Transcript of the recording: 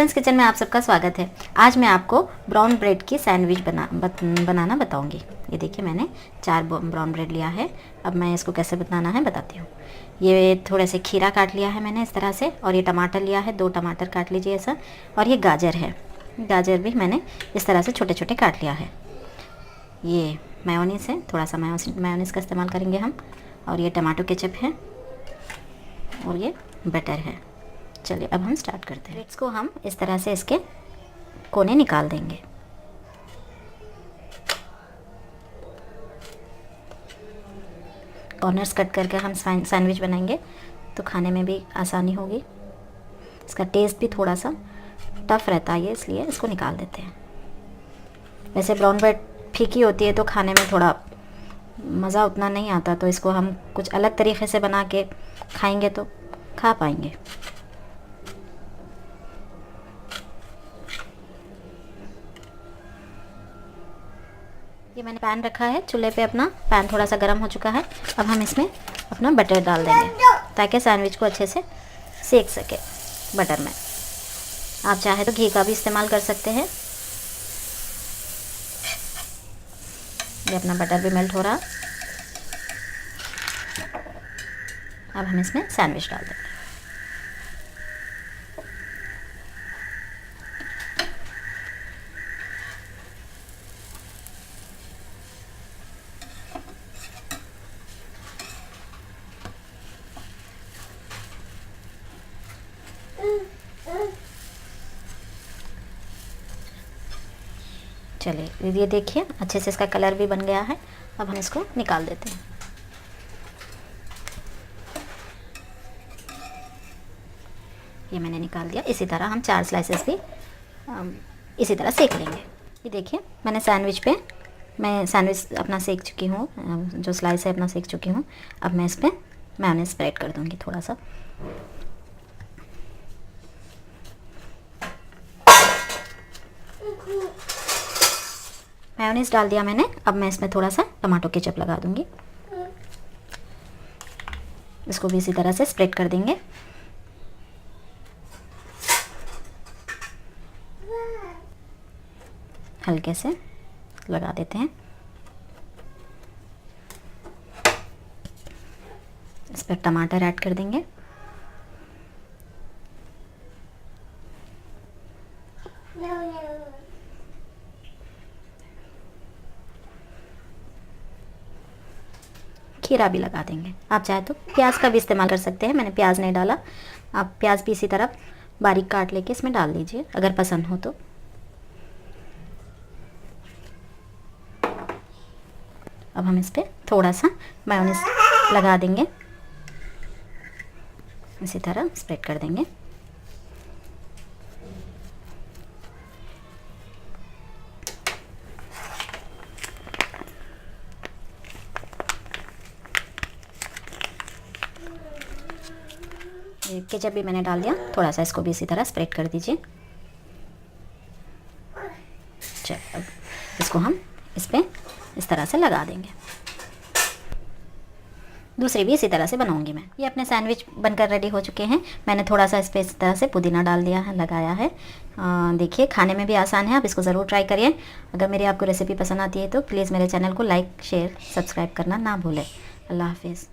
Citizens kitchen में आप सबका स्वागत है। आज मैं आपको ब्राउन ब्रेड की सैंडविच बनाना बताऊंगी। ये देखिए, मैंने 4 ब्राउन ब्रेड लिया है। अब मैं इसको कैसे बनाना है बताती हूँ। ये थोड़े से खीरा काट लिया है मैंने इस तरह से, और ये टमाटर लिया है, 2 टमाटर काट लीजिए ऐसा। और ये गाजर है, गाजर भी मैंने इस तरह से छोटे छोटे काट लिया है। ये मेयोनीज़ है, थोड़ा सा मेयोनीज़ का इस्तेमाल करेंगे हम। और ये टमाटो केचप है, और ये बटर है। चलिए अब हम स्टार्ट करते हैं। ब्रेड्स को हम इस तरह से इसके कोने निकाल देंगे। कॉर्नर्स कट करके हम सैंडविच बनाएंगे तो खाने में भी आसानी होगी। इसका टेस्ट भी थोड़ा सा टफ रहता है, इसलिए इसको निकाल देते हैं। वैसे ब्राउन ब्रेड फीकी होती है तो खाने में थोड़ा मज़ा उतना नहीं आता, तो इसको हम कुछ अलग तरीके से बना के खाएंगे तो खा पाएंगे। ये मैंने पैन रखा है चूल्हे पे, अपना पैन थोड़ा सा गर्म हो चुका है। अब हम इसमें अपना बटर डाल देंगे ताकि सैंडविच को अच्छे से सेक सके बटर में। आप चाहे तो घी का भी इस्तेमाल कर सकते हैं। ये अपना बटर भी मेल्ट हो रहा। अब हम इसमें सैंडविच डाल देंगे। चलिए, ये देखिए अच्छे से इसका कलर भी बन गया है। अब हम इसको निकाल देते हैं। ये मैंने निकाल दिया। इसी तरह हम 4 स्लाइसेस भी इसी तरह सेक लेंगे। ये देखिए, मैं सैंडविच अपना सेक चुकी हूँ, जो स्लाइस है अपना सेक चुकी हूँ। अब मैं इस पर मेयोनीज स्प्रेड कर दूँगी थोड़ा सा। मेयोनीज डाल दिया मैंने। अब मैं इसमें थोड़ा सा टमाटो केचप लगा दूंगी। इसको भी इसी तरह से स्प्रेड कर देंगे। हल्के से लगा देते हैं। इस पर टमाटर ऐड कर देंगे। खीरा भी लगा देंगे। आप चाहे तो प्याज का भी इस्तेमाल कर सकते हैं, मैंने प्याज नहीं डाला। आप प्याज भी इसी तरह बारीक काट लेके इसमें डाल दीजिए अगर पसंद हो तो। अब हम इस पर थोड़ा सा मेयोनीज लगा देंगे, इसी तरह स्प्रेड कर देंगे। केचप भी मैंने डाल दिया थोड़ा सा, इसको भी इसी तरह स्प्रेड कर दीजिए। चल, अब इसको हम इस पे इस तरह से लगा देंगे। दूसरी भी इसी तरह से बनाऊंगी मैं। ये अपने सैंडविच बनकर रेडी हो चुके हैं। मैंने थोड़ा सा इस पर इस तरह से पुदीना डाल दिया है, लगाया है। देखिए, खाने में भी आसान है। आप इसको ज़रूर ट्राई करिए। अगर मेरी आपको रेसिपी पसंद आती है तो प्लीज़ मेरे चैनल को लाइक, शेयर, सब्सक्राइब करना ना भूलें। अल्लाह हाफिज़।